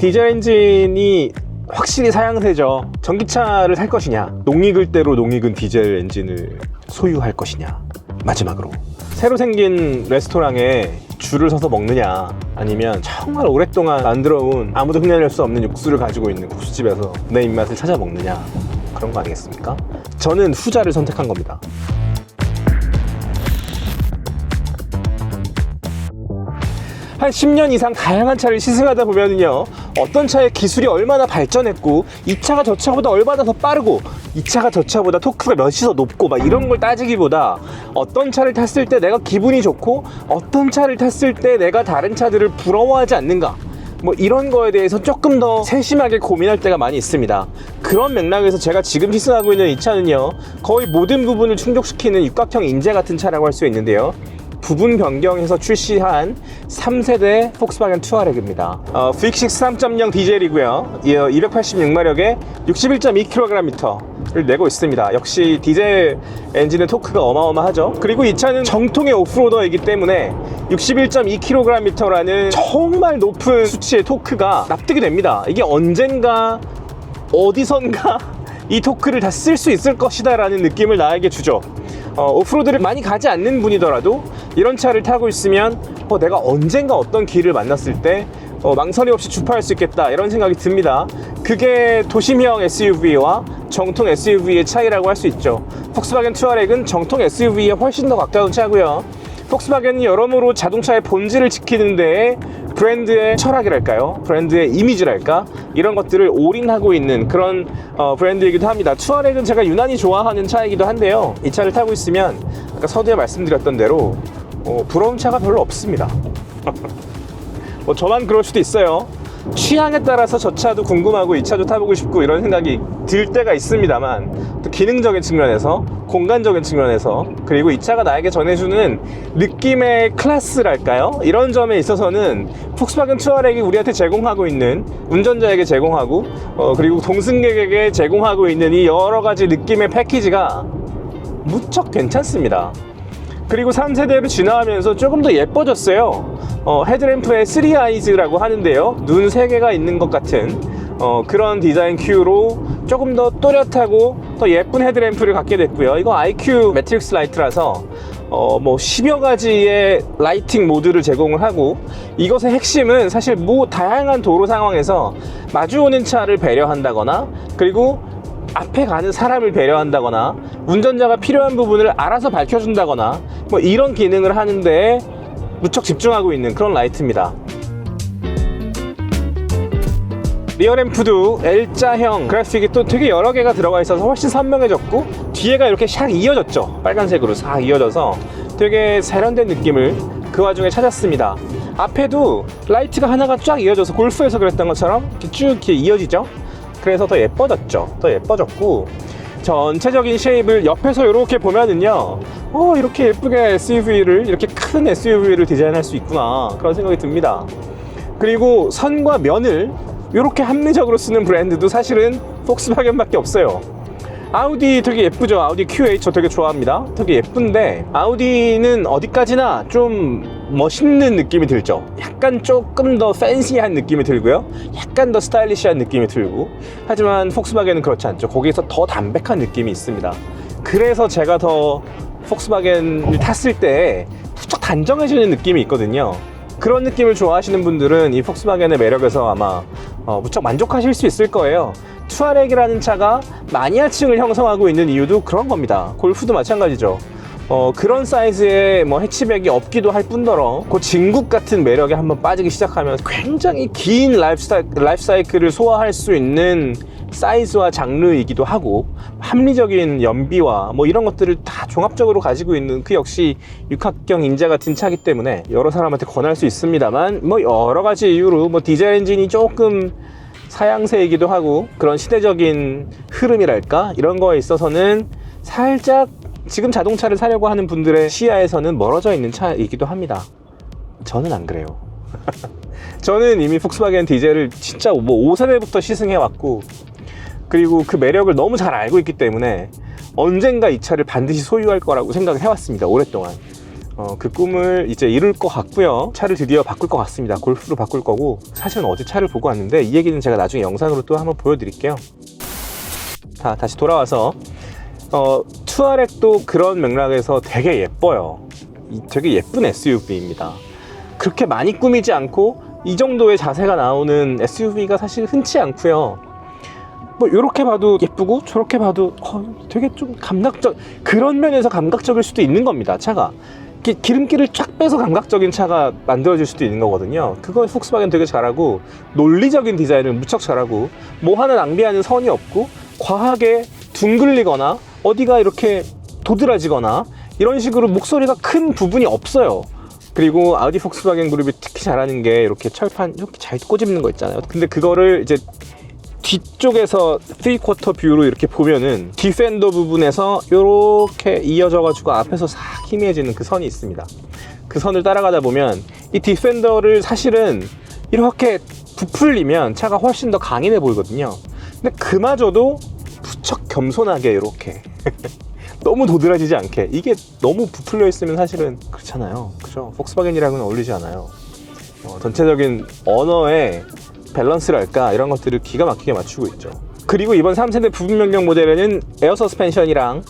디젤 엔진이 확실히 사양세죠. 전기차를 살 것이냐, 농익을 대로 농익은 디젤 엔진을 소유할 것이냐. 마지막으로 새로 생긴 레스토랑에 줄을 서서 먹느냐, 아니면 정말 오랫동안 만들어온 아무도 흉내낼 수 없는 육수를 가지고 있는 국수집에서 내 입맛을 찾아 먹느냐, 그런 거 아니겠습니까? 저는 후자를 선택한 겁니다. 한 10년 이상 다양한 차를 시승하다 보면요, 어떤 차의 기술이 얼마나 발전했고, 이 차가 저 차보다 얼마나 더 빠르고, 이 차가 저 차보다 토크가 몇이 더 높고, 막 이런 걸 따지기보다 어떤 차를 탔을 때 내가 기분이 좋고, 어떤 차를 탔을 때 내가 다른 차들을 부러워하지 않는가, 뭐 이런 거에 대해서 조금 더 세심하게 고민할 때가 많이 있습니다. 그런 맥락에서 제가 지금 시승하고 있는 이 차는요, 거의 모든 부분을 충족시키는 육각형 인재 같은 차라고 할 수 있는데요, 부분 변경해서 출시한 3세대 폭스바겐 투아렉입니다. V6 3.0 디젤이고요. 286마력에 61.2kgm를 내고 있습니다. 역시 디젤 엔진의 토크가 어마어마하죠. 그리고 이 차는 정통의 오프로더이기 때문에 61.2kgm라는 정말 높은 수치의 토크가 납득이 됩니다. 이게 언젠가 어디선가 이 토크를 다 쓸 수 있을 것이다 라는 느낌을 나에게 주죠. 오프로드를 많이 가지 않는 분이더라도 이런 차를 타고 있으면 내가 언젠가 어떤 길을 만났을 때 망설이 없이 주파할 수 있겠다, 이런 생각이 듭니다. 그게 도심형 SUV와 정통 SUV의 차이라고 할 수 있죠. 폭스바겐 투아렉은 정통 SUV에 훨씬 더 가까운 차고요. 폭스바겐은 여러모로 자동차의 본질을 지키는 데에 브랜드의 철학이랄까요, 브랜드의 이미지랄까, 이런 것들을 올인하고 있는 그런 브랜드이기도 합니다. 투아렉은 제가 유난히 좋아하는 차이기도 한데요, 이 차를 타고 있으면 아까 서두에 말씀드렸던 대로 부러운 차가 별로 없습니다. 뭐 저만 그럴 수도 있어요. 취향에 따라서 저 차도 궁금하고 이 차도 타보고 싶고 이런 생각이 들 때가 있습니다만, 또 기능적인 측면에서, 공간적인 측면에서, 그리고 이 차가 나에게 전해주는 느낌의 클래스랄까요, 이런 점에 있어서는 폭스바겐 투아렉이 우리한테 제공하고 있는, 운전자에게 제공하고 그리고 동승객에게 제공하고 있는 이 여러가지 느낌의 패키지가 무척 괜찮습니다. 그리고 3세대로 진화하면서 조금 더 예뻐졌어요. 헤드램프에 3아이즈라고 하는데요, 눈 3개가 있는 것 같은 그런 디자인 큐로 조금 더 또렷하고 더 예쁜 헤드램프를 갖게 됐고요. 이거 IQ 매트릭스 라이트라서 뭐 10여 가지의 라이팅 모드를 제공을 하고, 이것의 핵심은 사실 다양한 도로 상황에서 마주오는 차를 배려한다거나, 그리고 앞에 가는 사람을 배려한다거나, 운전자가 필요한 부분을 알아서 밝혀준다거나, 뭐 이런 기능을 하는데 무척 집중하고 있는 그런 라이트입니다. 리어램프도 L자형 그래픽이 또 되게 여러 개가 들어가 있어서 훨씬 선명해졌고, 뒤에가 이렇게 샥 이어졌죠. 빨간색으로 싹 이어져서 되게 세련된 느낌을 그 와중에 찾았습니다. 앞에도 라이트가 하나가 쫙 이어져서 골프에서 그랬던 것처럼 이렇게 쭉 이렇게 이어지죠. 그래서 더 예뻐졌죠. 더 예뻐졌고, 전체적인 쉐입을 옆에서 이렇게 보면은요, 이렇게 예쁘게 SUV를, 이렇게 큰 SUV를 디자인할 수 있구나, 그런 생각이 듭니다. 그리고 선과 면을 이렇게 합리적으로 쓰는 브랜드도 사실은 폭스바겐밖에 없어요. 아우디 되게 예쁘죠. 아우디 Q8 저 되게 좋아합니다. 되게 예쁜데, 아우디는 어디까지나 좀 멋있는 느낌이 들죠. 약간 조금 더 팬시한 느낌이 들고요, 약간 더 스타일리시한 느낌이 들고, 하지만 폭스바겐은 그렇지 않죠. 거기에서 더 담백한 느낌이 있습니다. 그래서 제가 더 폭스바겐을 탔을 때 무척 단정해지는 느낌이 있거든요. 그런 느낌을 좋아하시는 분들은 이 폭스바겐의 매력에서 아마 무척 만족하실 수 있을 거예요. 투아렉이라는 차가 마니아층을 형성하고 있는 이유도 그런 겁니다. 골프도 마찬가지죠. 그런 사이즈의 해치백이 없기도 할 뿐더러 그 진국 같은 매력에 한번 빠지기 시작하면 굉장히 긴 라이프 사이클을 소화할 수 있는 사이즈와 장르이기도 하고, 합리적인 연비와 이런 것들을 다 종합적으로 가지고 있는 그 역시 육각형 인재 같은 차기 때문에 여러 사람한테 권할 수 있습니다만, 여러 가지 이유로 디젤 엔진이 조금 사양세이기도 하고, 그런 시대적인 흐름이랄까, 이런 거에 있어서는 살짝 지금 자동차를 사려고 하는 분들의 시야에서는 멀어져 있는 차이기도 합니다. 저는 안 그래요. 저는 이미 폭스바겐 디젤을 진짜 5세대부터 시승해왔고, 그리고 그 매력을 너무 잘 알고 있기 때문에 언젠가 이 차를 반드시 소유할 거라고 생각을 해왔습니다. 오랫동안. 그 꿈을 이제 이룰 것 같고요. 차를 드디어 바꿀 것 같습니다. 골프로 바꿀 거고, 사실은 어제 차를 보고 왔는데 이 얘기는 제가 나중에 영상으로 또 한번 보여드릴게요. 자, 다시 돌아와서 투아렉도 그런 맥락에서 되게 예뻐요. 되게 예쁜 SUV입니다. 그렇게 많이 꾸미지 않고 이 정도의 자세가 나오는 SUV가 사실 흔치 않고요. 뭐 이렇게 봐도 예쁘고 저렇게 봐도 되게 좀 감각적, 그런 면에서 감각적일 수도 있는 겁니다. 차가 기름기를 쫙 빼서 감각적인 차가 만들어질 수도 있는 거거든요. 그걸 폭스바겐 되게 잘하고, 논리적인 디자인을 무척 잘하고, 뭐 하나 낭비하는 선이 없고, 과하게 둥글리거나 어디가 이렇게 도드라지거나 이런 식으로 목소리가 큰 부분이 없어요. 그리고 아우디 폭스바겐 그룹이 특히 잘하는 게 이렇게 철판 이렇게 잘 꼬집는 거 있잖아요. 근데 그거를 이제 뒤쪽에서 3쿼터 뷰로 이렇게 보면은 디펜더 부분에서 이렇게 이어져 가지고 앞에서 싹 희미해지는 그 선이 있습니다. 그 선을 따라가다 보면 이 디펜더를 사실은 이렇게 부풀리면 차가 훨씬 더 강인해 보이거든요. 근데 그마저도 무척 겸손하게 이렇게 너무 도드라지지 않게, 이게 너무 부풀려 있으면 사실은 그렇잖아요. 그죠? 폭스바겐이랑은 어울리지 않아요. 전체적인 언어의 밸런스랄까 이런 것들을 기가 막히게 맞추고 있죠. 그리고 이번 3세대 부분 변경 모델에는 에어 서스펜션이랑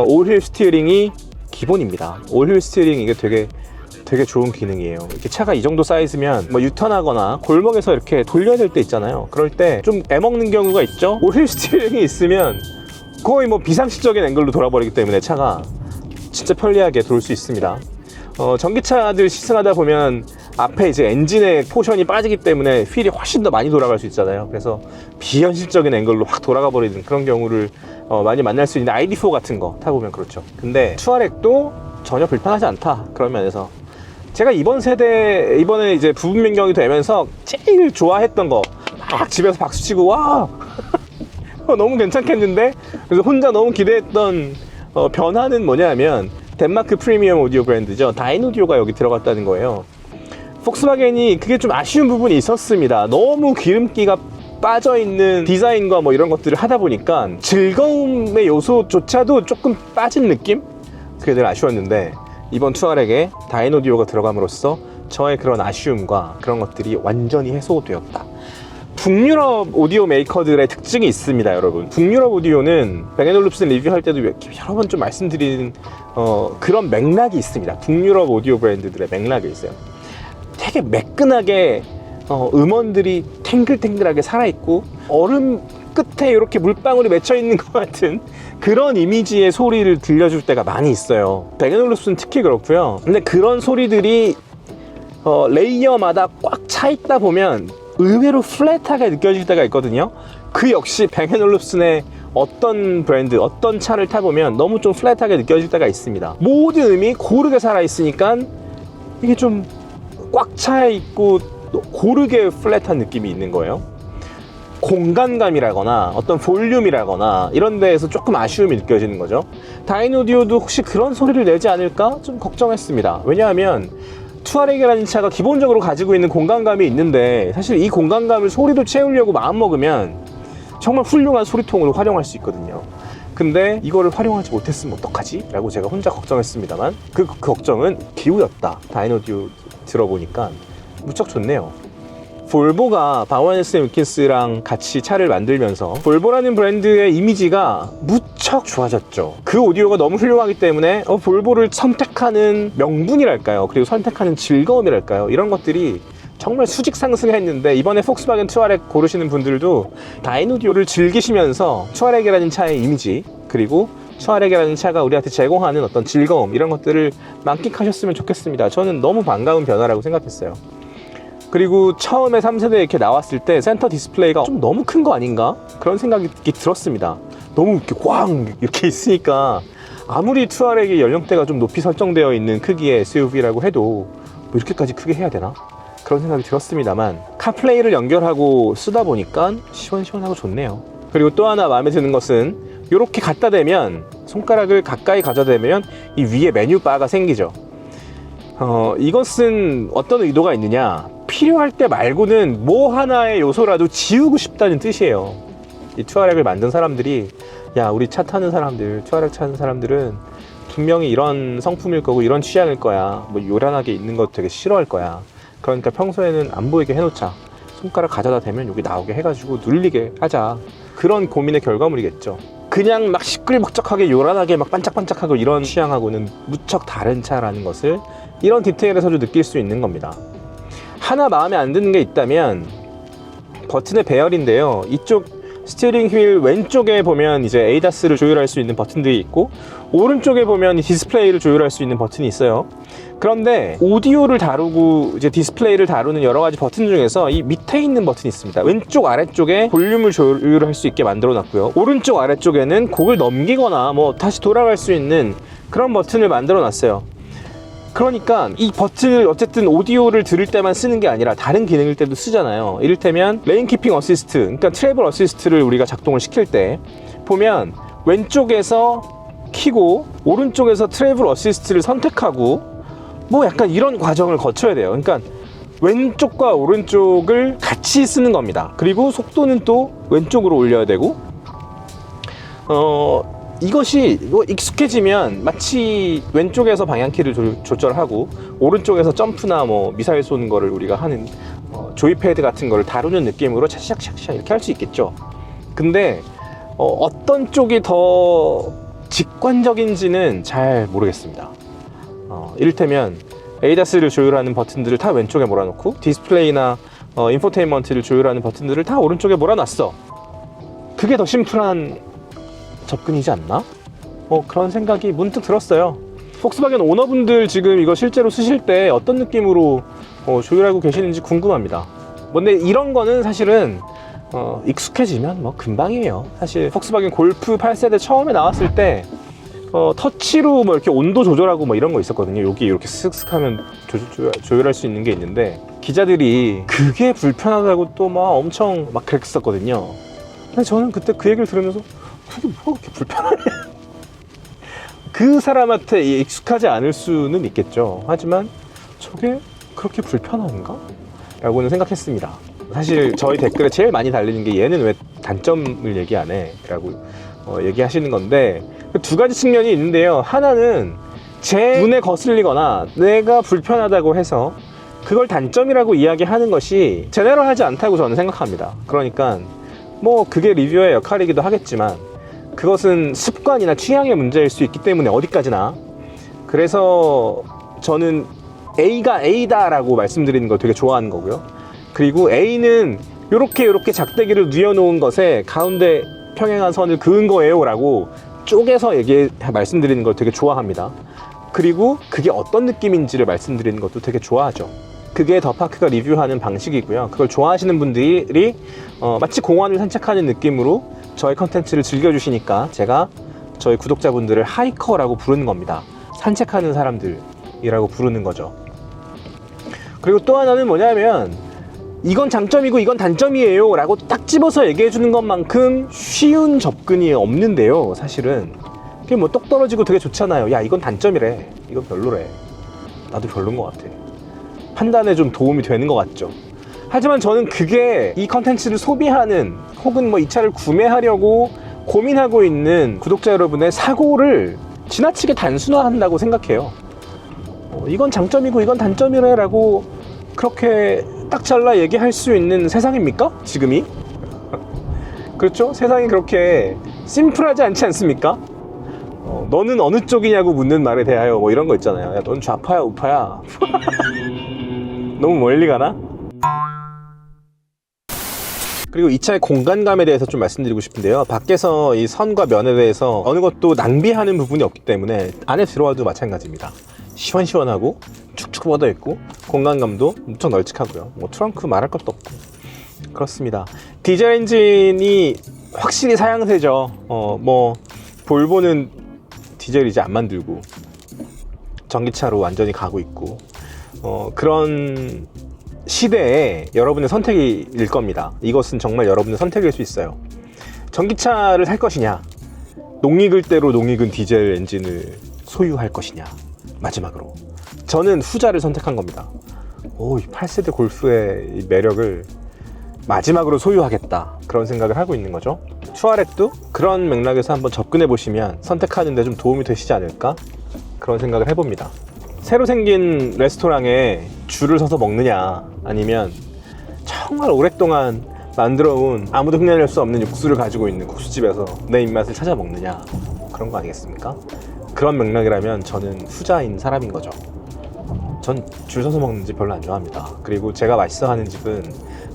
올휠 스티어링이 기본입니다. 올휠 스티어링 이게 되게 좋은 기능이에요. 이렇게 차가 이 정도 사이즈면 뭐 유턴하거나 골목에서 이렇게 돌려야 될 때 있잖아요. 그럴 때 좀 애먹는 경우가 있죠. 올휠 스티어링이 있으면 거의 뭐 비상식적인 앵글로 돌아버리기 때문에 차가 진짜 편리하게 돌 수 있습니다. 전기차들 시승하다 보면 앞에 이제 엔진의 포션이 빠지기 때문에 휠이 훨씬 더 많이 돌아갈 수 있잖아요. 그래서 비현실적인 앵글로 확 돌아가 버리는 그런 경우를 많이 만날 수 있는 ID4 같은 거 타보면 그렇죠. 근데 투아렉도 전혀 불편하지 않다, 그런 면에서. 제가 이번에 이제 부분 변경이 되면서 제일 좋아했던 거, 막 집에서 박수치고 와 너무 괜찮겠는데? 그래서 혼자 너무 기대했던 변화는 뭐냐면 덴마크 프리미엄 오디오 브랜드죠. 다인오디오가 여기 들어갔다는 거예요. 폭스바겐이 그게 좀 아쉬운 부분이 있었습니다. 너무 기름기가 빠져있는 디자인과 뭐 이런 것들을 하다 보니까 즐거움의 요소조차도 조금 빠진 느낌? 그게 늘 아쉬웠는데, 이번 투아렉에 다인오디오가 들어감으로써 저의 그런 아쉬움과 그런 것들이 완전히 해소되었다. 북유럽 오디오 메이커들의 특징이 있습니다, 여러분. 북유럽 오디오는 bang & olufsen 리뷰할 때도 여러 번 좀 말씀드린 그런 맥락이 있습니다. 북유럽 오디오 브랜드들의 맥락이 있어요. 되게 매끈하게 음원들이 탱글탱글하게 살아있고, 얼음 끝에 이렇게 물방울이 맺혀있는 것 같은 그런 이미지의 소리를 들려줄 때가 많이 있어요. bang & olufsen 특히 그렇고요. 근데 그런 소리들이 레이어마다 꽉 차 있다 보면 의외로 플랫하게 느껴질 때가 있거든요. 그 역시 bang & olufsen의 어떤 브랜드, 어떤 차를 타보면 너무 좀 플랫하게 느껴질 때가 있습니다. 모든 음이 고르게 살아있으니까 이게 좀 꽉 차 있고 고르게 플랫한 느낌이 있는 거예요. 공간감이라거나 어떤 볼륨이라거나 이런 데에서 조금 아쉬움이 느껴지는 거죠. 다인오디오도 혹시 그런 소리를 내지 않을까 좀 걱정했습니다. 왜냐하면 투아렉이라는 차가 기본적으로 가지고 있는 공간감이 있는데, 사실 이 공간감을 소리로 채우려고 마음먹으면 정말 훌륭한 소리통으로 활용할 수 있거든요. 근데 이거를 활용하지 못했으면 어떡하지? 라고 제가 혼자 걱정했습니다만 그 걱정은 기우였다. 다인오디오 들어보니까 무척 좋네요. 볼보가 바우앤슨 윌킨스랑 같이 차를 만들면서 볼보라는 브랜드의 이미지가 무척 좋아졌죠. 그 오디오가 너무 훌륭하기 때문에 볼보를 선택하는 명분이랄까요, 그리고 선택하는 즐거움이랄까요, 이런 것들이 정말 수직 상승했는데, 이번에 폭스바겐 투아렉 고르시는 분들도 다인오디오를 즐기시면서 투아렉이라는 차의 이미지, 그리고 투아렉이라는 차가 우리한테 제공하는 어떤 즐거움, 이런 것들을 만끽하셨으면 좋겠습니다. 저는 너무 반가운 변화라고 생각했어요. 그리고 처음에 3세대에 이렇게 나왔을 때 센터 디스플레이가 좀 너무 큰 거 아닌가? 그런 생각이 들었습니다. 너무 이렇게 꽝 이렇게 있으니까 아무리 투아렉의 연령대가 좀 높이 설정되어 있는 크기의 SUV라고 해도 뭐 이렇게까지 크게 해야 되나? 그런 생각이 들었습니다만, 카플레이를 연결하고 쓰다 보니까 시원시원하고 좋네요. 그리고 또 하나 마음에 드는 것은 이렇게 갖다 대면, 손가락을 가까이 가져다 대면 이 위에 메뉴바가 생기죠. 이것은 어떤 의도가 있느냐, 필요할 때 말고는 뭐 하나의 요소라도 지우고 싶다는 뜻이에요. 이 투아렉을 만든 사람들이, 야, 우리 차 타는 사람들, 투아렉 타는 사람들은 분명히 이런 성품일 거고 이런 취향일 거야. 뭐 요란하게 있는 거 되게 싫어할 거야. 그러니까 평소에는 안 보이게 해놓자. 손가락 가져다 대면 여기 나오게 해가지고 눌리게 하자. 그런 고민의 결과물이겠죠. 그냥 막 시끌벅적하게 요란하게 막 반짝반짝하고 이런 취향하고는 무척 다른 차라는 것을 이런 디테일에서도 느낄 수 있는 겁니다. 하나 마음에 안 드는 게 있다면 버튼의 배열인데요. 이쪽 스티어링 휠 왼쪽에 보면 이제 ADAS를 조율할 수 있는 버튼들이 있고, 오른쪽에 보면 디스플레이를 조율할 수 있는 버튼이 있어요. 그런데 오디오를 다루고 이제 디스플레이를 다루는 여러 가지 버튼 중에서 이 밑에 있는 버튼이 있습니다. 왼쪽 아래쪽에 볼륨을 조율할 수 있게 만들어 놨고요. 오른쪽 아래쪽에는 곡을 넘기거나 뭐 다시 돌아갈 수 있는 그런 버튼을 만들어 놨어요. 그러니까 이 버튼을 어쨌든 오디오를 들을 때만 쓰는 게 아니라 다른 기능일 때도 쓰잖아요. 이를테면 레인 키핑 어시스트, 그러니까 트래블 어시스트를 우리가 작동을 시킬 때 보면 왼쪽에서 키고 오른쪽에서 트래블 어시스트를 선택하고 뭐 약간 이런 과정을 거쳐야 돼요. 그러니까 왼쪽과 오른쪽을 같이 쓰는 겁니다. 그리고 속도는 또 왼쪽으로 올려야 되고, 이것이 익숙해지면 마치 왼쪽에서 방향키를 조절하고 오른쪽에서 점프나 뭐 미사일 쏘는 거를 우리가 하는 조이패드 같은 거를 다루는 느낌으로 샥샥샥샥 이렇게 할 수 있겠죠. 근데 어떤 쪽이 더 직관적인지는 잘 모르겠습니다. 이를테면 ADAS를 조율하는 버튼들을 다 왼쪽에 몰아놓고 디스플레이나 인포테인먼트를 조율하는 버튼들을 다 오른쪽에 몰아놨어. 그게 더 심플한 접근이지 않나? 그런 생각이 문득 들었어요. 폭스바겐 오너분들 지금 이거 실제로 쓰실 때 어떤 느낌으로 조율하고 계시는지 궁금합니다. 근데 이런 거는 사실은 익숙해지면 뭐 금방이에요. 사실 폭스바겐 골프 8세대 처음에 나왔을 때 터치로 뭐 이렇게 온도 조절하고 뭐 이런 거 있었거든요. 여기 이렇게 쓱쓱 하면 조율할 수 있는 게 있는데, 기자들이 그게 불편하다고 또 막 엄청 막 그랬었거든요. 근데 저는 그때 그 얘기를 들으면서 그게 뭐가 그렇게 불편하네. 그 사람한테 익숙하지 않을 수는 있겠죠. 하지만 저게 그렇게 불편한가? 라고는 생각했습니다. 사실 저희 댓글에 제일 많이 달리는 게 얘는 왜 단점을 얘기 안 해? 라고 얘기하시는 건데, 두 가지 측면이 있는데요. 하나는 제 눈에 거슬리거나 내가 불편하다고 해서 그걸 단점이라고 이야기하는 것이 제네럴하지 않다고 저는 생각합니다. 그러니까 뭐 그게 리뷰어의 역할이기도 하겠지만 그것은 습관이나 취향의 문제일 수 있기 때문에 어디까지나. 그래서 저는 A가 A다 라고 말씀드리는 걸 되게 좋아하는 거고요. 그리고 A는 요렇게 작대기를 뉘어놓은 것에 가운데 평행한 선을 그은 거예요 라고 쪼개서 말씀드리는 걸 되게 좋아합니다. 그리고 그게 어떤 느낌인지를 말씀드리는 것도 되게 좋아하죠. 그게 더파크가 리뷰하는 방식이고요. 그걸 좋아하시는 분들이 마치 공원을 산책하는 느낌으로 저의 컨텐츠를 즐겨주시니까 제가 저희 구독자분들을 하이커라고 부르는 겁니다. 산책하는 사람들이라고 부르는 거죠. 그리고 또 하나는 뭐냐면 이건 장점이고 이건 단점이에요 라고 딱 집어서 얘기해 주는 것만큼 쉬운 접근이 없는데요. 사실은 그게 뭐 똑 떨어지고 되게 좋잖아요. 야, 이건 단점이래, 이건 별로래, 나도 별로인 것 같아. 판단에 좀 도움이 되는 것 같죠. 하지만 저는 그게 이 컨텐츠를 소비하는 혹은 뭐 이 차를 구매하려고 고민하고 있는 구독자 여러분의 사고를 지나치게 단순화한다고 생각해요. 이건 장점이고 이건 단점이래 라고 그렇게 딱 잘라 얘기할 수 있는 세상입니까? 지금이? 그렇죠? 세상이 그렇게 심플하지 않지 않습니까? 너는 어느 쪽이냐고 묻는 말에 대하여 뭐 이런 거 있잖아요. 야, 넌 좌파야 우파야? 너무 멀리 가나? 그리고 이 차의 공간감에 대해서 좀 말씀드리고 싶은데요. 밖에서 이 선과 면에 대해서 어느 것도 낭비하는 부분이 없기 때문에 안에 들어와도 마찬가지입니다. 시원시원하고 축축 뻗어있고 공간감도 엄청 널찍하고요. 뭐 트렁크 말할 것도 없고 그렇습니다. 디젤 엔진이 확실히 사양세죠. 뭐 볼보는 디젤 이제 안 만들고 전기차로 완전히 가고 있고 그런 시대에 여러분의 선택일 겁니다. 이것은 정말 여러분의 선택일 수 있어요. 전기차를 살 것이냐, 농익을 대로 농익은 디젤 엔진을 소유할 것이냐. 마지막으로 저는 후자를 선택한 겁니다. 이 8세대 골프의 이 매력을 마지막으로 소유하겠다, 그런 생각을 하고 있는 거죠. 투아렉도 그런 맥락에서 한번 접근해 보시면 선택하는 데 좀 도움이 되시지 않을까 그런 생각을 해봅니다. 새로 생긴 레스토랑에 줄을 서서 먹느냐, 아니면 정말 오랫동안 만들어온 아무도 흉내낼 수 없는 육수를 가지고 있는 국수집에서 내 입맛을 찾아 먹느냐, 그런 거 아니겠습니까? 그런 맥락이라면 저는 후자인 사람인 거죠. 전 줄 서서 먹는 집 별로 안 좋아합니다. 그리고 제가 맛있어 하는 집은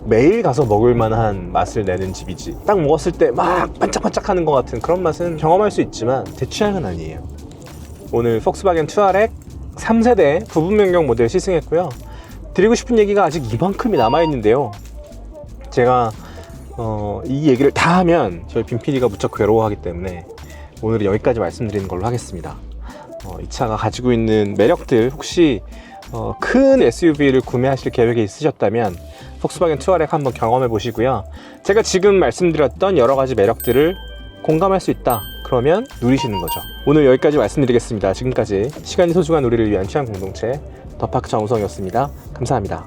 매일 가서 먹을 만한 맛을 내는 집이지, 딱 먹었을 때 막 반짝반짝 하는 것 같은 그런 맛은 경험할 수 있지만 제 취향은 아니에요. 오늘 폭스바겐 투아렉 3세대 부분 변경 모델 시승했고요. 드리고 싶은 얘기가 아직 이만큼이 남아있는데요. 제가 이 얘기를 다 하면 저희 빈 PD가 무척 괴로워하기 때문에 오늘은 여기까지 말씀드리는 걸로 하겠습니다. 이 차가 가지고 있는 매력들, 혹시 큰 SUV를 구매하실 계획이 있으셨다면 폭스바겐 투아렉 한번 경험해 보시고요. 제가 지금 말씀드렸던 여러 가지 매력들을 공감할 수 있다, 그러면 누리시는 거죠. 오늘 여기까지 말씀드리겠습니다. 지금까지 시간이 소중한 우리를 위한 취향 공동체 더파크 정우성이었습니다. 감사합니다.